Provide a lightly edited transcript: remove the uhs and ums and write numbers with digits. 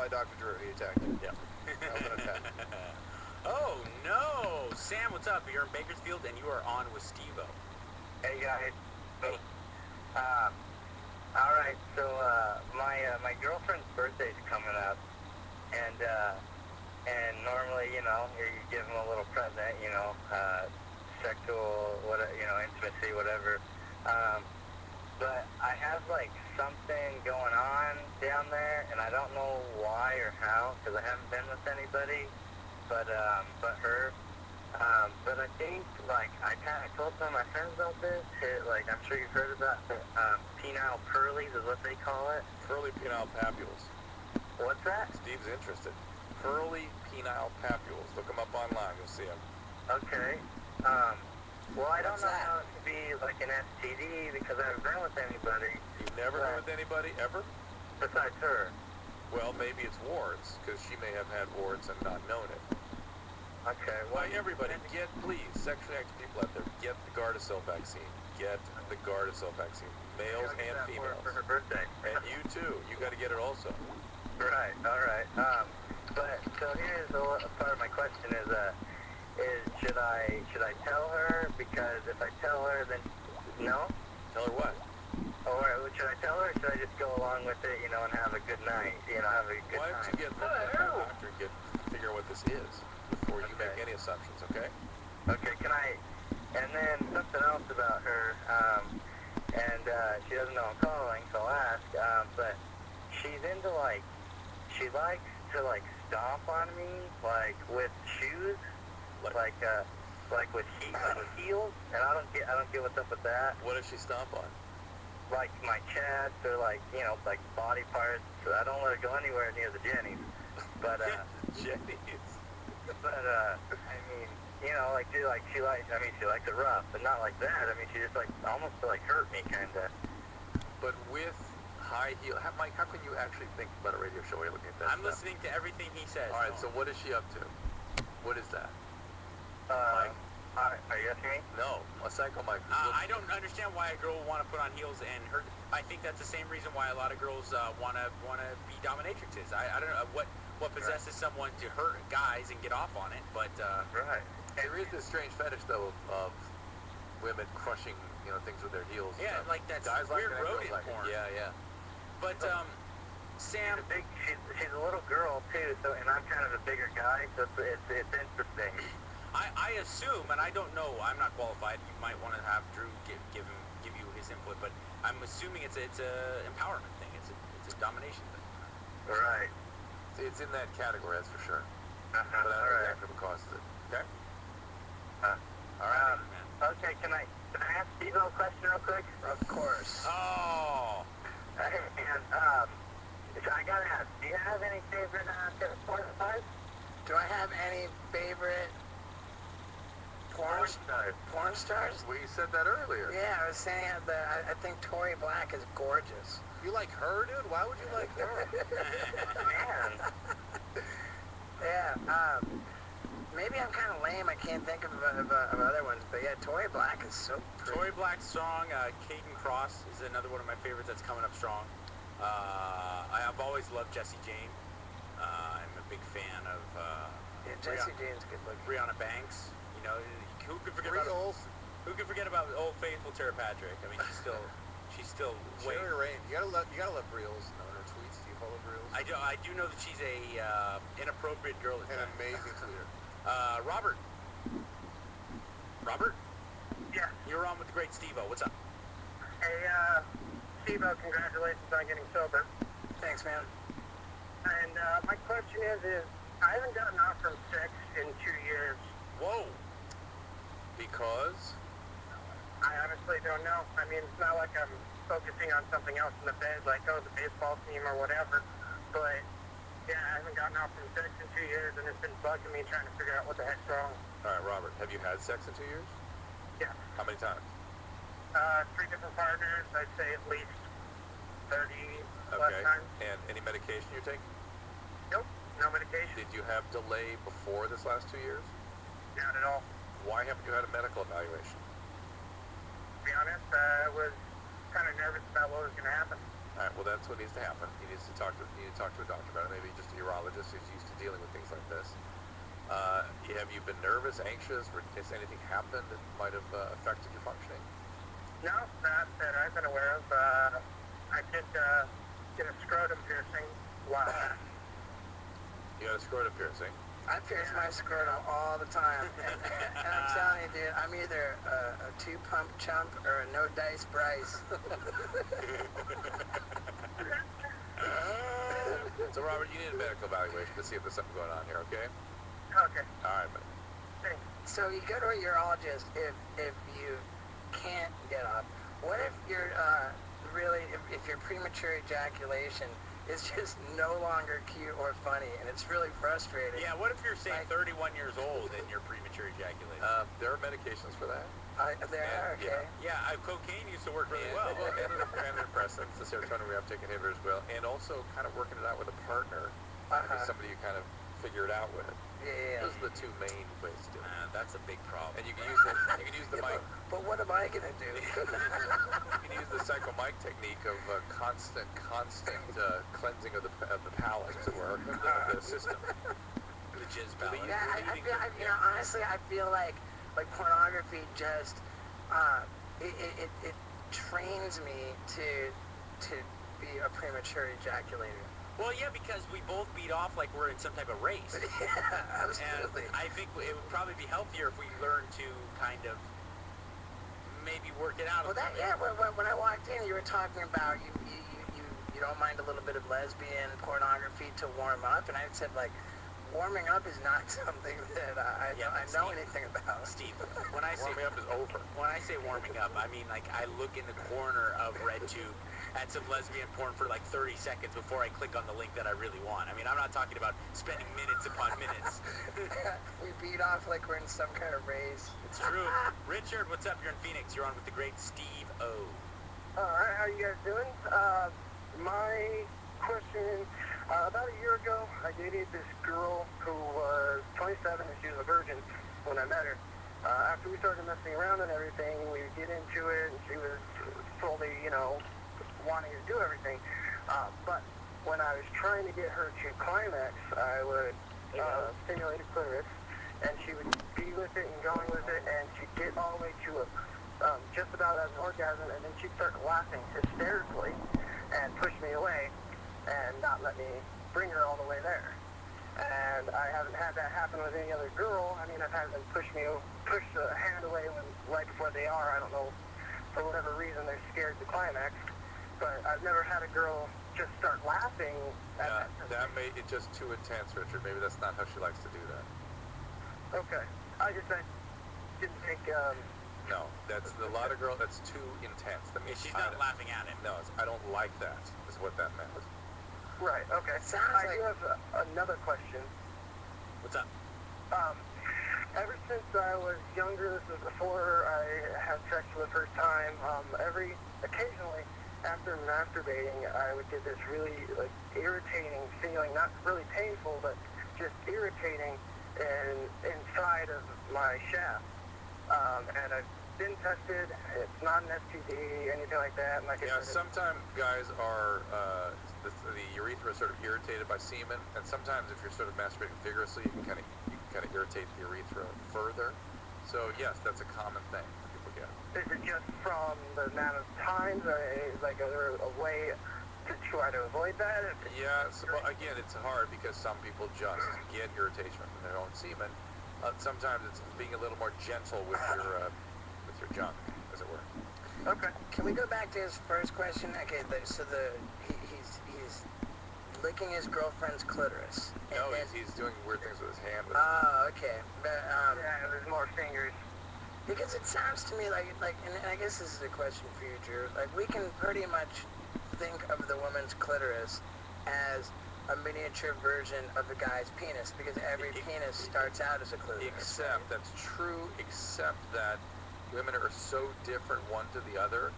by Dr. Drew. He attacked you. Yeah. That was an attack. Oh, no. Sam, what's up? You're in Bakersfield, and you are on with Steve-O. Hey guys. Hey. All right. So my girlfriend's birthday's coming up, and normally, you give them a little present, sexual, intimacy, whatever. But I have like something going on down there, and I don't know why or how, because I haven't been with anybody, but her. But I think, like, I told some of my friends about this. Like, I'm sure you've heard about penile pearlies is what they call it. Pearly penile papules. What's that? Steve's interested. Pearly penile papules. Look them up online. You'll see them. Okay. Well, I don't know how it could be like an STD because I haven't been with anybody. You've never been with anybody ever? Besides her. Well, maybe it's warts, because she may have had warts and not known it. Okay. Well, everybody, please, sexually active people out there, get the Gardasil vaccine. Get the Gardasil vaccine. Males and females. For her birthday. And you too. You got to get it also. Right. All right. But so here's a part of my question is should I tell her? Because if I tell her, then no. Tell her what? Or should I tell her? Or should I just go along with it, and have a good night? Have a good Why time. don't you get the doctor and figure out what this is before you make any assumptions, okay? Okay. Can I? And then something else about her. She doesn't know I'm calling, so I'll ask. But she's into she likes to stomp on me with shoes. Like with heels, and I don't get what's up with that. What does she stomp on? Like my chest or like body parts. I don't let her go anywhere near the Jennies. But Jennies. But she likes it rough, but not like that. I mean, she just almost hurt me kinda. But with high heel, Mike, how can you actually think about a radio show while you're looking at that I'm listening to everything he says. All right, so what is she up to? What is that? Mike? Are you asking me? No, a psycho Mike. I don't understand why a girl would want to put on heels and hurt. I think that's the same reason why a lot of girls want to be dominatrixes. I don't know what possesses someone to hurt guys and get off on it, but Right. There is this strange fetish though of women crushing things with their heels. Yeah, like that's guys weird like rodent like porn. Yeah. But Sam, she's a little girl too, so and I'm kind of a bigger guy, so it's interesting. I assume, and I don't know, I'm not qualified. You might want to have Drew give you his input, but I'm assuming it's a empowerment thing. It's a domination thing. Right. It's in that category, that's for sure. But I don't know exactly what causes it. Okay. All right, man. Okay. Can I ask Steve a question real quick? Of course. Oh. Hey, man. I gotta ask. Do you have any favorite porn stars? Do I have any favorite porn stars? Porn stars? Well, you said that earlier. Yeah, I was saying that I think Tori Black is gorgeous. You like her, dude? Why would you like her? Man. Yeah, maybe I'm kind of lame. I can't think of other ones, but yeah, Tori Black is so pretty. Tori Black's song, Caden Cross, is another one of my favorites that's coming up strong. I've always loved Jessie Jane. I'm a big fan of Jessie Jane's good looking. Brianna Banks. Who could forget about old faithful Tara Patrick? I mean, she's still way. Sherry Rain. You gotta love Reels on her tweets. Do you follow Reels? I do know that she's a inappropriate girl. An amazing tweeter. Robert. Yeah. You're on with the great Steve-O. What's up? Hey, Steve-O, congratulations on getting sober. Thanks, man. And my question is I haven't gotten off from sex in 2 years. Whoa. Because? I honestly don't know. I mean, it's not like I'm focusing on something else in the bed, like, the baseball team or whatever. But, yeah, I haven't gotten off from sex in 2 years, and it's been bugging me trying to figure out what the heck's wrong. All right, Robert, have you had sex in 2 years? Yeah. How many times? 3 different partners. I'd say at least 30 plus times. And any medication you're taking? Nope, no medication. Did you have delay before this last 2 years? Not at all. Why haven't you had a medical evaluation? To be honest, I was kind of nervous about what was going to happen. All right, well, that's what needs to happen. You need to talk to a doctor about it. Maybe just have you been nervous, anxious, or has anything happened that might have affected your functioning? No, not that I've been aware of. I did get a scrotum piercing. Wow. You got a scrotum piercing. I pierce my scrotum all the time. And I'm telling you, dude, I'm either a two-pump chump or a no-dice Bryce. So, Robert, you need a medical evaluation to see if there's something going on here, okay? Okay. All right, buddy. Thanks. So you go to a urologist if you can't get up. What if you're really, if your premature ejaculation is just no longer cute or funny, and it's really frustrating? Yeah, what if you're, say, Like- 31 years old and you're premature ejaculating? There are medications for that. There are, okay. Yeah, cocaine used to work really And, well. antidepressants, the serotonin reuptake inhibitors will, and also kind of working it out with a partner, somebody you kind of figure it out with. Yeah. Those are the two main ways to do it. That's a big problem. And you can use the mic. But what am I gonna do? You can use the psycho mic technique of constant cleansing of the palate, as it were, of the system. The jizz palate. Yeah, I feel, you know, honestly, I feel like pornography just it trains me to be a premature ejaculator. Well, yeah, because we both beat off like we're in some type of race. Yeah, absolutely. And I think it would probably be healthier if we learned to kind of maybe work it out. Well, when I walked in, you were talking about you don't mind a little bit of lesbian pornography to warm up, and I said, like, warming up is not something that I know anything about. Steve, when I say Warming up is over. when I say warming up, I mean like I look in the corner of RedTube at some lesbian porn for like 30 seconds before I click on the link that I really want. I mean, I'm not talking about spending minutes upon minutes. We beat off like we're in some kind of race. It's true. Richard, what's up? You're in Phoenix. You're on with the great Steve O. Alright, how you guys doing? My question, about a year ago, I dated this girl who was 27 and she was a virgin when I met her. After we started messing around and everything, we would get into it, and she was fully, wanting to do everything. But when I was trying to get her to climax, I would stimulate a clitoris, and she would be with it and going with it, and she'd get all the way to just about as an orgasm, and then she'd start laughing hysterically and push me away and not let me bring her all the way there. And I haven't had that happen with any other girl. I mean, I've had them push the hand away right before they are. I don't know, for whatever reason, they're scared to climax. But I've never had a girl just start laughing. That made it just too intense, Richard. Maybe that's not how she likes to do that. Okay. I didn't think, No, that's a lot of girls. That's too intense. That means She's not laughing at him. No, I don't like that. Is what that meant. right, okay. Sounds I like- do have another question. What's up? Ever since I was younger, this was before I had sex for the first time, occasionally, after masturbating, I would get this really, irritating feeling, not really painful, but just irritating inside of my shaft. And I've been tested, it's not an STD, anything like that. Like Yeah, sometimes guys are, the urethra is sort of irritated by semen, and sometimes if you're sort of masturbating vigorously, you can kind of irritate the urethra further. So yes, that's a common thing that people get. Is it just from the amount of times, or is there a way to try to avoid that? Yeah, well, again, it's hard because some people just get irritation from their own semen. Sometimes it's being a little more gentle with your junk, as it were. Okay. Can we go back to his first question? Okay, he's licking his girlfriend's clitoris. No, he's doing weird things with his hand. Oh, okay. But, Yeah, there's more fingers. because it sounds to me like, and I guess this is a question for you, Drew. Like, we can pretty much think of the woman's clitoris as a miniature version of the guy's penis, because every penis starts out as a clitoris. That's true, except that women are so different one to the other